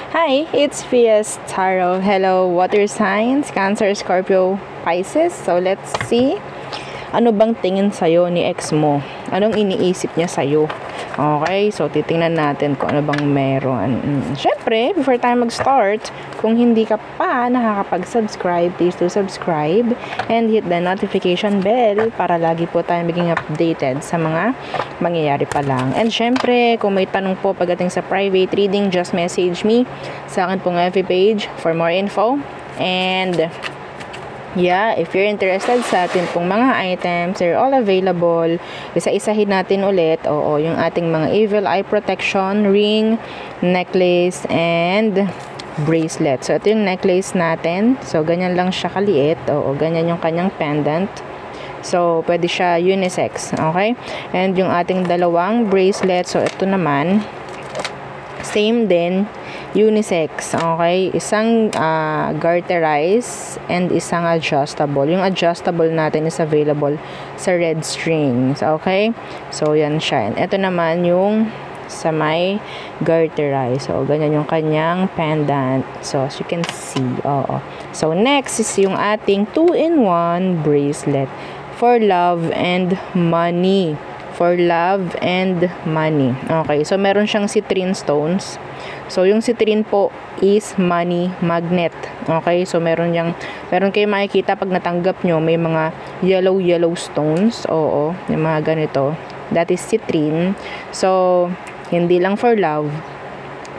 Hi, it's VS Tarot. Hello, water signs, Cancer, Scorpio, Pisces. So, let's see. Ano bang tingin sa'yo ni ex mo? Anong iniisip niya sa'yo? Okay, so titingnan natin kung ano bang meron. Siyempre, before tayo mag-start, kung hindi ka pa nakakapag-subscribe, please do subscribe and hit the notification bell para lagi po tayo maging updated sa mga mangyayari pa lang. And siyempre, kung may tanong po pagdating sa private reading, just message me sa akin pong FB page for more info. And yeah, if you're interested sa atin pong mga items, they're all available. Isa-isahin natin ulit. Oo, yung ating mga evil eye protection, ring, necklace, and bracelet. So, ito yung necklace natin. So, ganyan lang siya kaliit. Oo, ganyan yung kanyang pendant. So, pwede siya unisex. Okay? And yung ating dalawang bracelet. So, ito naman, same din, unisex, okay? Isang garterized and isang adjustable. Yung adjustable natin is available sa red strings, okay? So, yan siya. And ito naman yung sa may garterized. So, ganyan yung kanyang pendant. So, as you can see, oo. So, next is yung ating 2-in-1 bracelet for love and money. For love and money. Okay, so meron siyang citrine stones. So yung citrine po is money magnet. Okay, so meron kayo makikita pag natanggap nyo, may mga yellow stones. Oo, yung mga ganito. That is citrine. So hindi lang for love,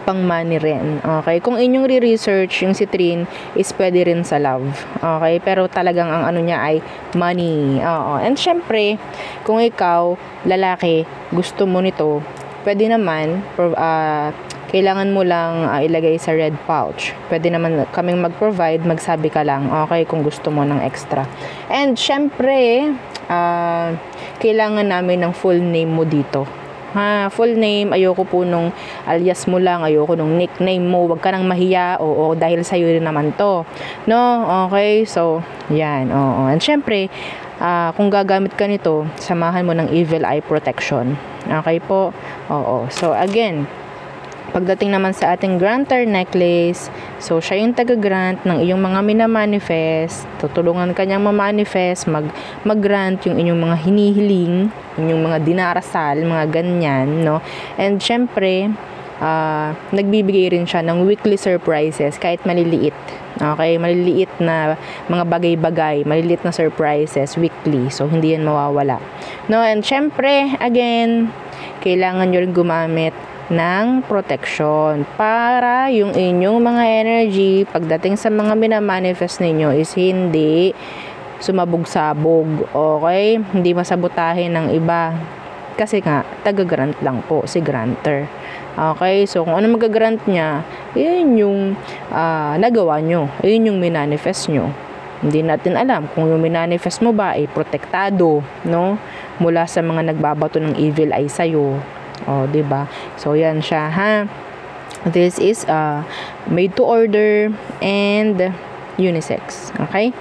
pang money rin. Okay, kung inyong re-research yung citrine is pwede rin sa love. Okay, pero talagang ang ano niya ay money. Oo. And syempre, kung ikaw lalaki, gusto mo nito, pwede naman kailangan mo lang ilagay sa red pouch. Pwede naman kaming mag-provide, magsabi ka lang, okay, kung gusto mo ng extra. And syempre, kailangan namin ng full name mo dito. Full name, ayoko po nung alias mo lang, ayoko nung nickname mo, wag ka nang mahiya, oo, dahil sa'yo rin naman to, no? Okay, so, yan, oo. And syempre, kung gagamit ka nito, samahan mo ng evil eye protection, okay po? Oo, so again, pagdating naman sa ating granter necklace, so siya yung taga-grant ng iyong mga minamanifest, tutulungan ka niyang ma-manifest, mag-grant yung inyong mga hinihiling, yung mga dinarasal, mga ganyan, no? And syempre, nagbibigay rin siya ng weekly surprises, kahit maliliit. Okay, maliliit na mga bagay-bagay, maliliit na surprises weekly, so hindi yan mawawala. No, and syempre, again, kailangan nyo rin gumamit ng protection para yung inyong mga energy pagdating sa mga minamanifest ninyo is hindi sumabog-sabog, okay? Hindi masabotahin ng iba kasi nga, taga-grant lang po si granter. Okay, so kung ano mag-grant niya, yun yung nagawa nyo, yun yung minanifest nyo. Hindi natin alam kung yung minanifest mo ba ay protektado, no? Mula sa mga nagbabato ng evil eye sa'yo. Oh, 'di ba? So yan siya, ha. This is made to order and unisex, okay?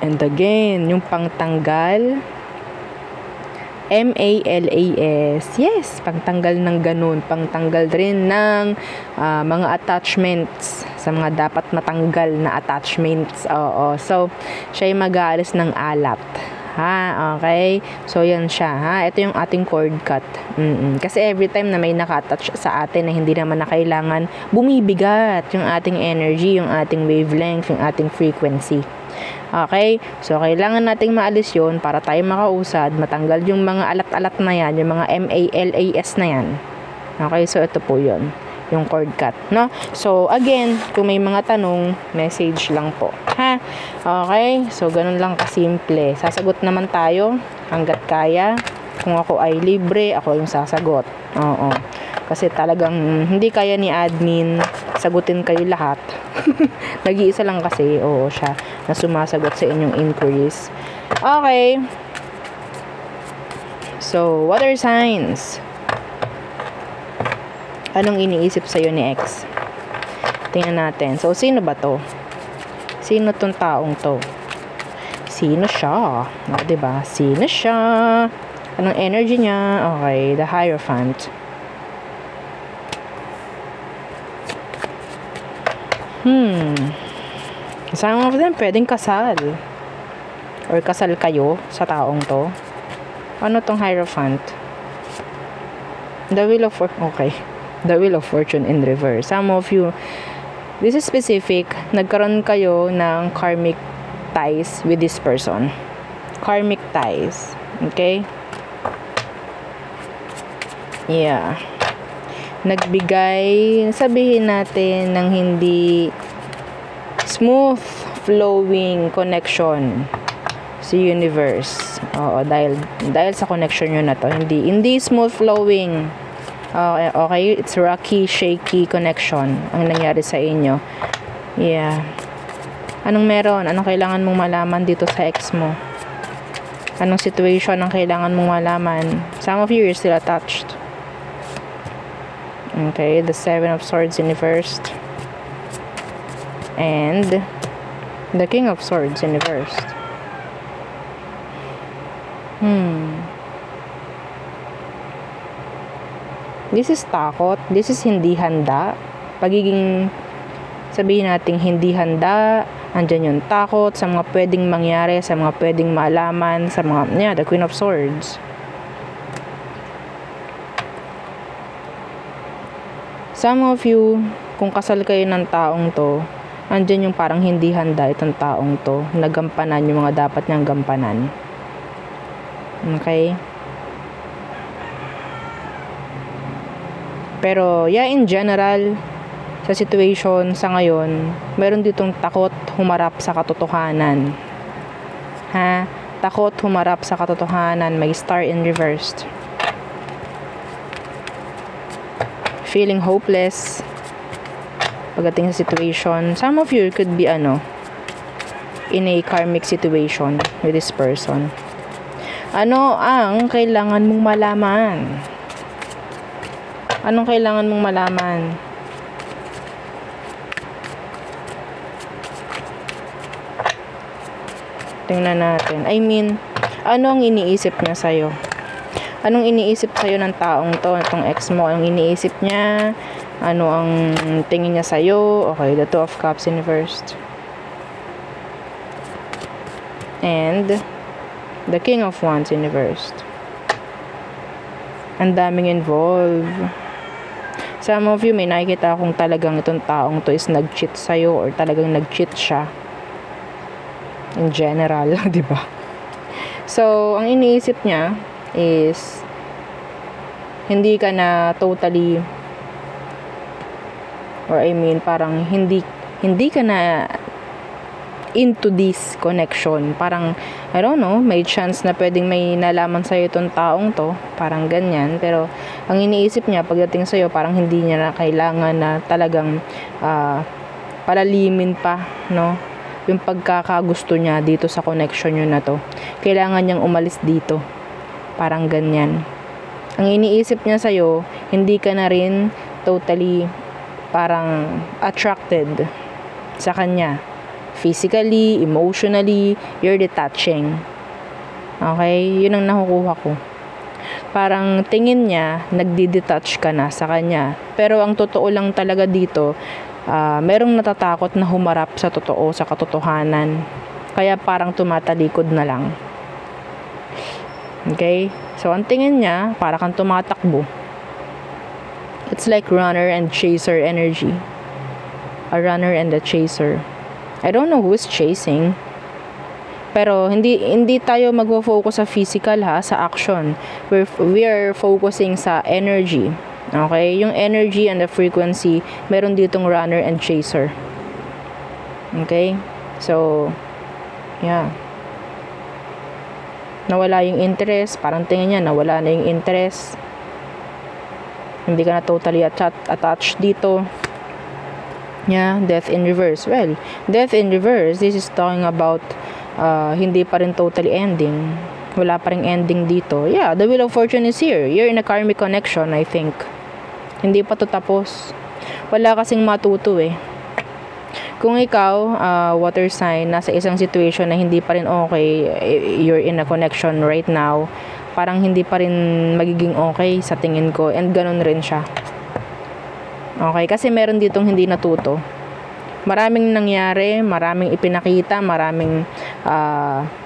And again, yung pangtanggal MALAS. Yes, pangtanggal ng ganun, pangtanggal rin ng mga attachments sa mga dapat matanggal na attachments. Oo. So, siya yung mag-aalis ng alat. Okay? So, yan siya, ha? Ito yung ating cord cut. Kasi every time na may nakatouch sa atin na hindi naman na kailangan, bumibigat yung ating energy, yung ating wavelength, yung ating frequency. Okay? So, kailangan nating maalis yun para tayo makausad, matanggal yung mga alat-alat na yan, yung mga MALAS na yan. Okay? So, ito po yun. Yung cord cut, no? So, again, kung may mga tanong, message lang po, ha? Okay? So, ganun lang kasimple. Sasagot naman tayo hanggat kaya. Kung ako ay libre, ako yung sasagot. Oo. Kasi talagang hindi kaya ni admin sagutin kayo lahat. Nag-iisa lang kasi, oo, siya na sumasagot sa inyong inquiries. Okay. So, water signs. Anong iniisip sa'yo ni ex? Tingnan natin. So, sino ba to? Sino tong taong to? Sino siya? O, diba? Sino siya? Anong energy niya? Okay, the Hierophant. Some of them pwedeng kasal. Or kasal kayo sa taong to. Ano tong Hierophant? The Wheel of Fortune. Okay. The Wheel of Fortune in reverse. Some of you, this is specific, nagkaroon kayo ng karmic ties with this person. Karmic ties. Okay? Yeah. Nagbigay, sabihin natin, ng hindi smooth flowing connection sa universe. Oo, dahil sa connection nyo na to, hindi smooth flowing. Okay, it's rocky, shaky connection ang nangyari sa inyo. Yeah. Anong meron? Anong kailangan mong malaman dito sa ex mo? Anong situation ang kailangan mong malaman? Some of you are still attached. Okay, the Seven of Swords in reverse. And the King of Swords in reverse. This is takot. This is hindi handa. Pagiging, sabihin natin, hindi handa. Andyan yung takot sa mga pwedeng mangyari, sa mga pwedeng malaman, sa mga, the Queen of Swords. Some of you, kung kasal kayo ng taong to, andyan yung parang hindi handa itong taong to. Nagampanan yung mga dapat niyang gampanan. Okay? Pero, in general, sa situation sa ngayon, meron ditong takot humarap sa katotohanan. Takot humarap sa katotohanan. May Star in reversed. Feeling hopeless pagdating sa situation. Some of you could be in a karmic situation with this person. Ano ang kailangan mong malaman? Anong kailangan mong malaman? Tingnan natin. Ano ang iniisip niya sa'yo? Anong iniisip sa'yo ng taong to, itong ex mo? Anong iniisip niya? Ano ang tingin niya sa'yo? Okay, the Two of Cups in reversed. And the King of Wands in reversed. Ang daming involved. Some of you, may nakikita akong talagang itong taong to is nag-cheat sa'yo or talagang nag-cheat siya. In general, di ba? So, ang iniisip niya is hindi ka na totally parang hindi ka na into this connection. Parang, I don't know, may chance na pwedeng may nalaman sa'yo itong taong to. Parang ganyan. Pero, ang iniisip niya pagdating sa'yo, parang hindi niya na kailangan na talagang palalimin pa, no? Yung pagkakagusto niya dito sa connection nyo na to. Kailangan niyang umalis dito. Parang ganyan. Ang iniisip niya sa'yo, hindi ka na rin totally parang attracted sa kanya. Physically, emotionally, you're detaching. Okay? Yun ang nakukuha ko. Parang tingin niya, nagdi-detach ka na sa kanya. Pero ang totoo lang talaga dito, merong natatakot na humarap sa totoo, sa katotohanan. Kaya parang tumatalikod na lang. Okay? So, ang tingin niya, para kang tumatakbo. It's like runner and chaser energy. A runner and a chaser. I don't know who is chasing. Pero, hindi tayo magfo-focus sa physical sa action. We are focusing sa energy. Okay? Yung energy and the frequency, meron ditong runner and chaser. Okay? So, yeah. Nawala yung interest. Parang tingin niya, nawala na yung interest. Hindi ka na totally attached dito. Yeah, death in reverse. Well, death in reverse, this is talking about hindi pa rin totally ending. Wala pa rin ending dito. Yeah, the Wheel of Fortune is here. You're in a karmic connection, I think. Hindi pa to tapos. Wala kasing matuto Kung ikaw, water sign, nasa isang situation na hindi pa rin okay, you're in a connection right now, parang hindi pa rin magiging okay sa tingin ko. And ganun rin siya. Okay, kasi meron ditong hindi natuto. Maraming nangyari, maraming ipinakita, maraming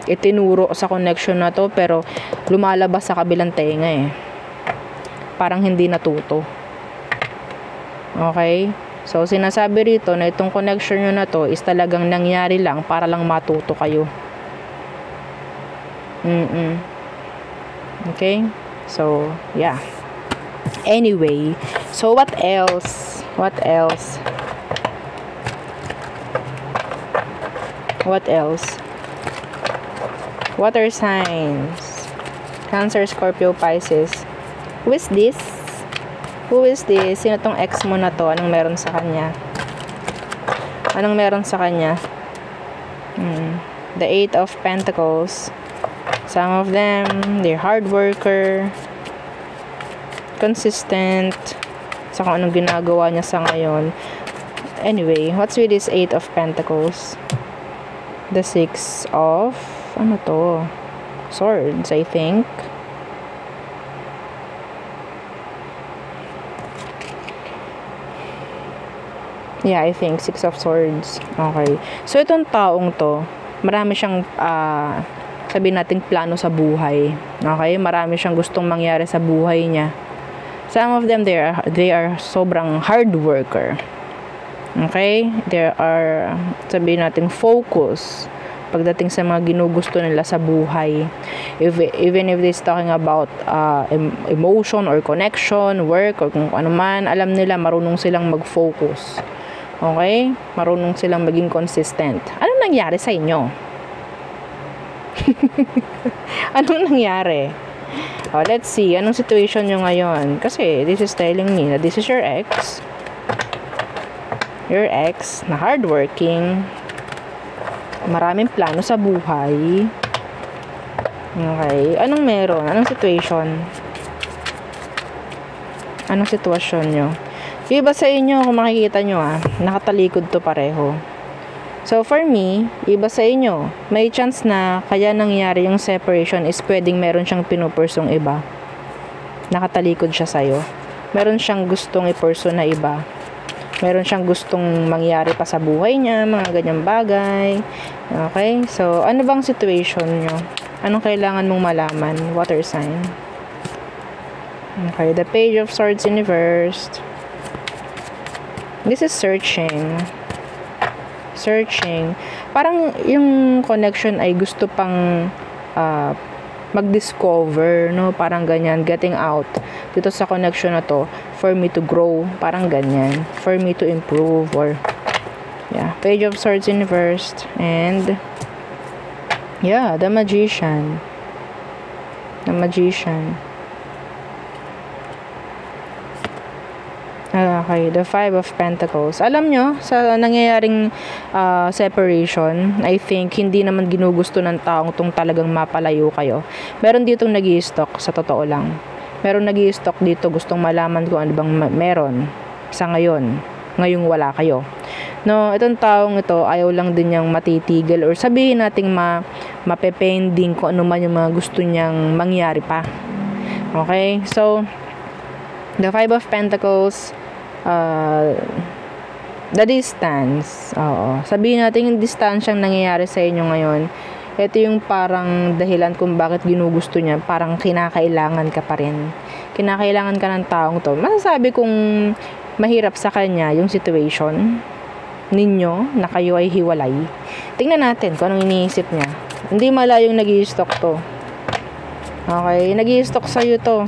itinuro sa connection na to, pero lumalabas sa kabilang tenga eh. Parang hindi natuto. Okay? So, sinasabi rito na itong connection nyo na to is talagang nangyari lang para lang matuto kayo. Okay? So, yeah. Anyway, so what else? What else? What else? Water signs. Cancer, Scorpio, Pisces. Who is this? Who is this? Sino tong ex mo na to? Anong meron sa kanya? Anong meron sa kanya? The Eight of Pentacles. Some of them, they're hard worker, consistent sa kung anong ginagawa niya sa ngayon. Anyway, what's with this Eight of Pentacles? The Six of, ano to? Swords, I think. Yeah, I think Six of Swords. Okay. So, itong taong to, marami siyang, sabihin natin, plano sa buhay. Okay? Marami siyang gustong mangyari sa buhay niya. Some of them, they are sobrang hard worker. Okay? There are, sabihin natin, focus pagdating sa mga ginugusto nila sa buhay. Even if they're talking about emotion or connection, work, or kung ano man, alam nila, marunong silang mag-focus. Okay? Marunong silang maging consistent. Anong nangyari sa inyo? Anong nangyari? Let's see. Anong situation nyo ngayon? Kasi, this is telling me na this is your ex. Your ex na hardworking. Maraming plano sa buhay. Okay. Anong meron? Anong situation? Anong sitwasyon nyo? Iba sa inyo, kung makikita nyo nakatalikod to pareho. So, for me, iba sa inyo. May chance na kaya nangyari yung separation is pwedeng meron siyang pinupursong iba. Nakatalikod siya sa'yo. Meron siyang gustong i-pursue na iba. Meron siyang gustong mangyari pa sa buhay niya, mga ganyang bagay. Okay? So, ano bang situation nyo? Anong kailangan mong malaman? Water sign. Okay, the Page of Swords in reverse. This is searching. Searching. Parang yung connection ay gusto pang mag-discover, no? Parang ganyan, getting out dito sa connection na to for me to grow, parang ganyan, for me to improve, or yeah, Page of Swords in reverse, and yeah, the Magician. The Magician. Okay, the Five of Pentacles. Alam nyo, sa nangyayaring separation, I think, hindi naman ginugusto ng taong tong talagang mapalayo kayo. Meron ditong nag-i-stock, sa totoo lang. Meron nag-i-stock dito, gustong malaman kung ano bang meron sa ngayon. Ngayong wala kayo. No, itong taong ito, ayaw lang din niyang matitigil, or sabihin nating mapepending kung ano man yung mga gusto niyang mangyari pa. Okay? So, the Five of Pentacles, the distance. Oo. Sabihin natin yung distansyang nangyayari sa inyo ngayon. Ito yung parang dahilan kung bakit ginugusto niya. Parang kinakailangan ka pa rin. Kinakailangan ka ng taong to. Masasabi kong mahirap sa kanya yung situation ninyo na kayo ay hiwalay. Tingnan natin kung anong iniisip niya. Hindi malayong nag-i-stock to. Okay? Nag-i-stock sa'yo to.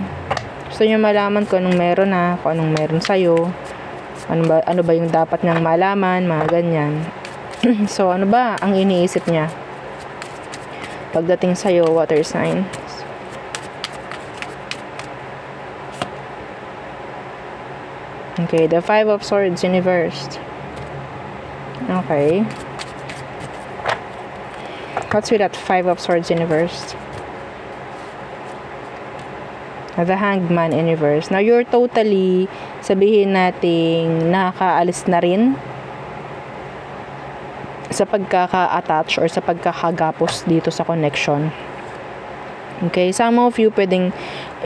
Gusto niyo malaman kung anong meron kung anong meron sa'yo. Ano ba yung dapat niyang malaman, mga ganyan. So, ano ba ang iniisip niya pagdating sa'yo, water sign? Okay, the Five of Swords in reverse. Okay. What's with that Five of Swords in reverse? The Hangman in reverse. Now, you're totally, sabihin nating, nakakaalis na rin sa pagkaka-attach or sa pagkakagapos dito sa connection. Okay? Some of you, pwedeng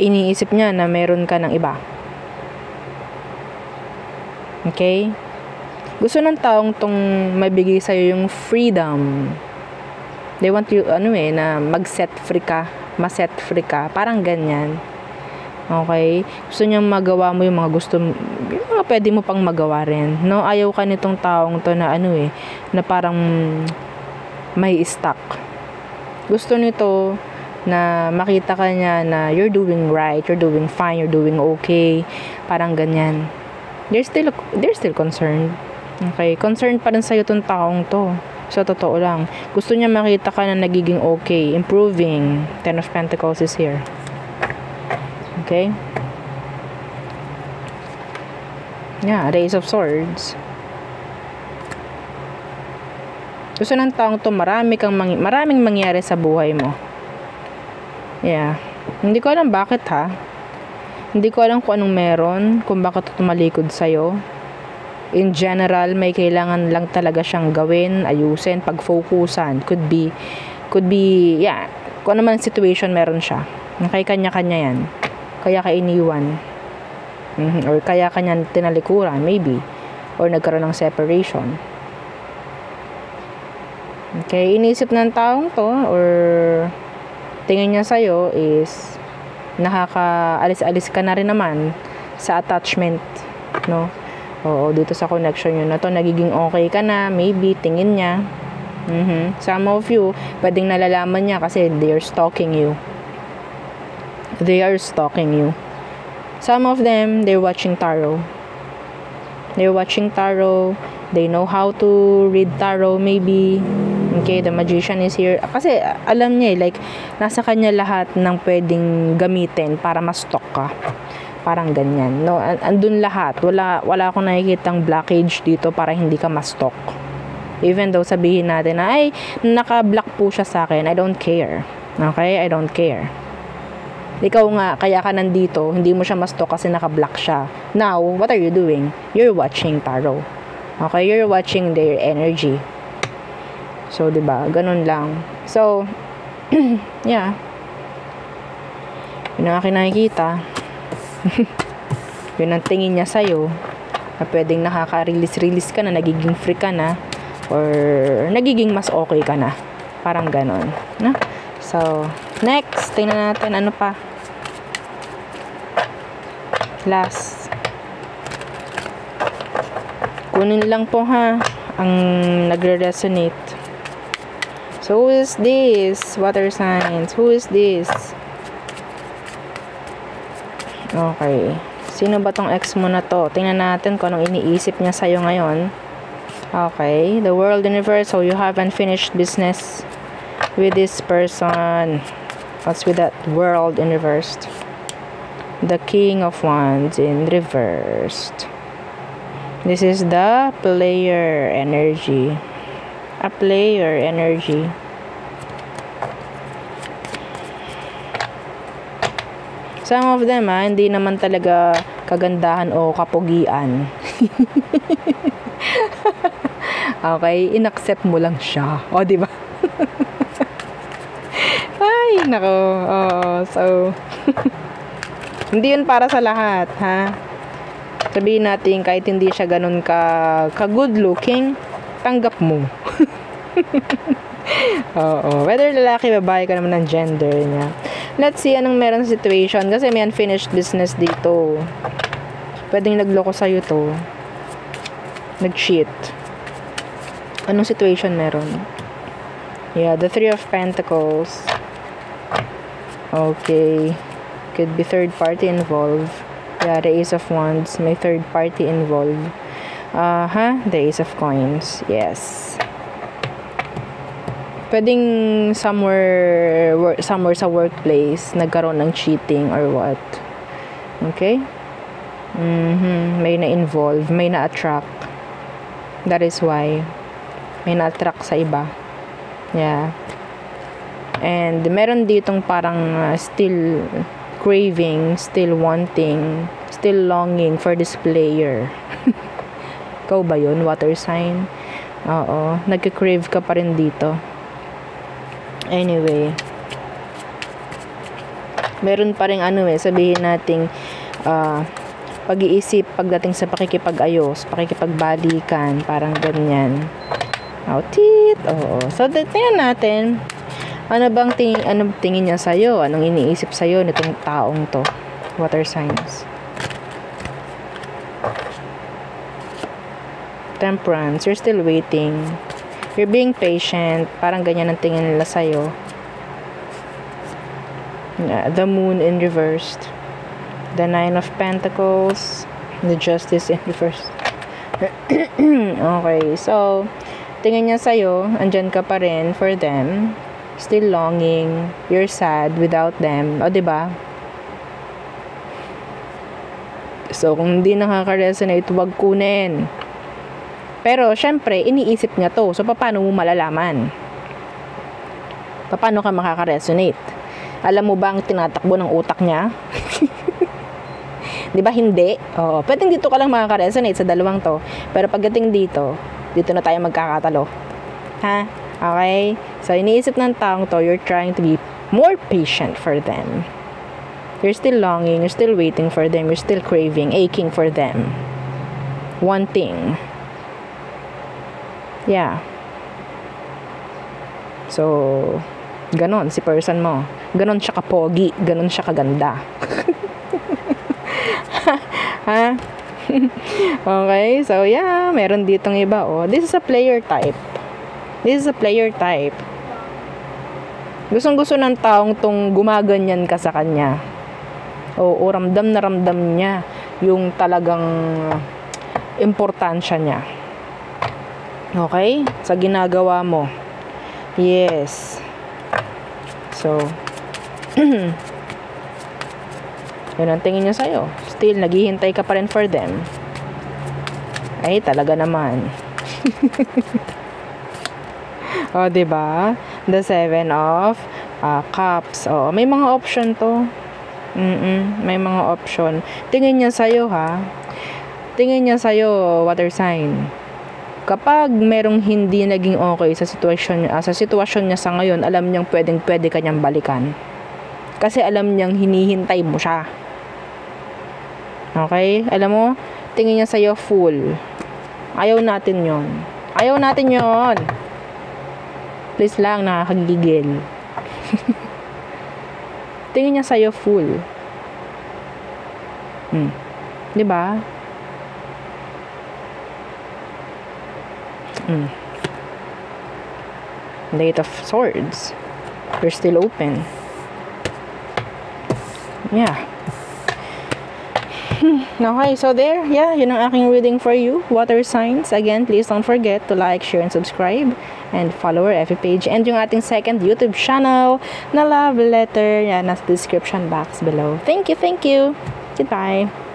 iniisip niya na meron ka ng iba. Okay? Gusto ng taong tong mabigay sa'yo yung freedom. They want you, na mag-set free ka. Ma-set free ka. Parang ganyan. Okay? Gusto niyang magawa mo yung mga pwede mo pang magawa rin. No? Ayaw ka nitong taong to na na parang may stuck. Gusto nito na makita ka niya na you're doing right, you're doing fine, you're doing okay. Parang ganyan. They're still concerned. Okay? Concerned pa rin sa'yo tong taong to. Sa totoo lang. Gusto niya makita ka na nagiging okay. Improving. Ten of Pentacles is here. Okay? Yeah, Ace of Swords. Gusto ng taong to maraming mangyari sa buhay mo. Yeah. Hindi ko alam bakit ha. Hindi ko alam kung anong meron. Kung bakit tumalikod sa'yo. In general, may kailangan lang talaga siyang gawin, ayusin, pag-focusan. Could be, yeah, kung ano man situation meron siya. Okay, kanya-kanya yan. Kaya ka iniwan. Or kaya kanya tinalikuran, maybe. Or nagkaroon ng separation. Okay, inisip ng taong to, or tingin niya sa'yo is nakaka-alis-alis ka na rin naman sa attachment, no? Oo, dito sa connection yun na to, nagiging okay ka na, maybe, tingin niya. Some of you, pwedeng nalalaman niya kasi they are stalking you. They are stalking you. Some of them, they're watching tarot. They're watching tarot. They know how to read tarot, maybe. Okay, the magician is here. Kasi, alam niya like, nasa kanya lahat ng pwedeng gamitin para ma-stalk ka. Parang ganyan. No, andun lahat. Wala akong nakikitang blockage dito para hindi ka ma-stalk. Even though sabihin natin na, ay, naka-block po siya sa akin. I don't care. Okay? I don't care. Ikaw nga, kaya ka nandito, hindi mo siya ma-stalk kasi naka-block siya. Now, what are you doing? You're watching tarot. Okay? You're watching their energy. So, diba? Ganun lang. So, yeah. Yun ang aking nakikita. Yun ang tingin niya sa'yo na pwedeng nakaka-release ka na, nagiging free ka na, or nagiging mas okay ka na. Parang ganon, no? So, next, tingnan natin ano pa. Last. Kunin lang po ha ang nagre-resonate. So, who is this? Water signs. Who is this? Okay. Sino ba tong ex mo na to? Tingnan natin kung anong iniisip niya sa'yo ngayon. Okay. The world universe. So, you have unfinished business with this person. What's with that world universe? The King of Wands in reversed. This is the player energy. A player energy. Some of them, hindi naman talaga kagandahan o kapugian. Okay, inaccept mo lang siya. O, di ba? Ay, nako. So, hindi yun para sa lahat, ha? Sabihin natin, kahit hindi siya ganun ka good looking, tanggap mo. Oo. Whether lalaki, babae ka naman ng gender niya. Let's see anong meron sa situation. Kasi may unfinished business dito. Pwedeng nagloko sa'yo to. Nag-cheat. Anong situation meron? Yeah, the Three of Pentacles. Okay. Could be third party involved. Yeah, the Ace of Wands. May third party involved. The Ace of Coins. Yes. Pwedeng somewhere sa workplace nagkaroon ng cheating or what. Okay? May na-involve, may na-attract. That is why may na-attract sa iba. Yeah. And meron ditong parang still craving, still wanting, still longing for this player. Ikaw ba yun? Water sign? Oo. Nagka-crave ka pa rin dito. Anyway, meron pa rin sabihin nating pag-iisip pagdating sa pakikipag-ayos, pakikipagbalikan, parang ganyan. Outit. Oo. So, tingnan natin. Ano tingin niya sa'yo? Anong iniisip sa'yo nitong taong to? Water signs. Temperance. You're still waiting. You're being patient. Parang ganyan ang tingin nila sa'yo. The moon in reversed. The 9 of Pentacles. The Justice in reversed. Okay. So, tingin niya sa'yo. Andyan ka pa rin for them. Still longing. You're sad without them. O, diba? So, kung hindi nakaka-resonate, huwag kunin. Pero, syempre, iniisip niya to. So, paano mo malalaman? Paano ka makaka-resonate? Alam mo ba ang tinatakbo ng utak niya? Di ba hindi? Oo. Pwedeng dito ka lang makaka-resonate sa dalawang to. Pero pagdating dito na tayo magkakatalo. Ha? Okay? So, iniisip ng taong to, you're trying to be more patient for them. You're still longing, you're still waiting for them, you're still craving, aching for them. Wanting. Yeah. So, ganon si person mo. Ganon siya kapogi, ganon siya kaganda. Ha? Okay, so yeah, meron ditong iba, oh. This is a player type. This is a player type. Gustong-gusto ng taong tong gumaganyan ka sa kanya. Oo, ramdam na ramdam niya yung talagang importansya niya. Okay? Sa ginagawa mo. Yes. So, yun ang tingin niya sa'yo. Still, naghihintay ka pa rin for them. Ay, talaga naman. O, diba? The 7 of Cups. O, may mga option to. May mga option. Tingin niya sa'yo, ha? Tingin niya sa'yo, water sign. Kapag merong hindi naging okay sa sitwasyon niya sa ngayon, alam niyang pwede ka niyang balikan. Kasi alam niyang hinihintay mo siya. Okay? Alam mo, tingin niya sa'yo full. Ayaw natin yon. Ayaw natin yon. Please lang, nakakagigil. Tingin niya sa'yo full. Diba? Knight of Swords. You're still open. Yeah. Okay, so there. Yeah, yun ang aking reading for you. Water signs. Again, please don't forget to like, share, and subscribe. And follow our FB page. And yung ating second YouTube channel na Love Letter. Yan, nasa description box below. Thank you. Goodbye.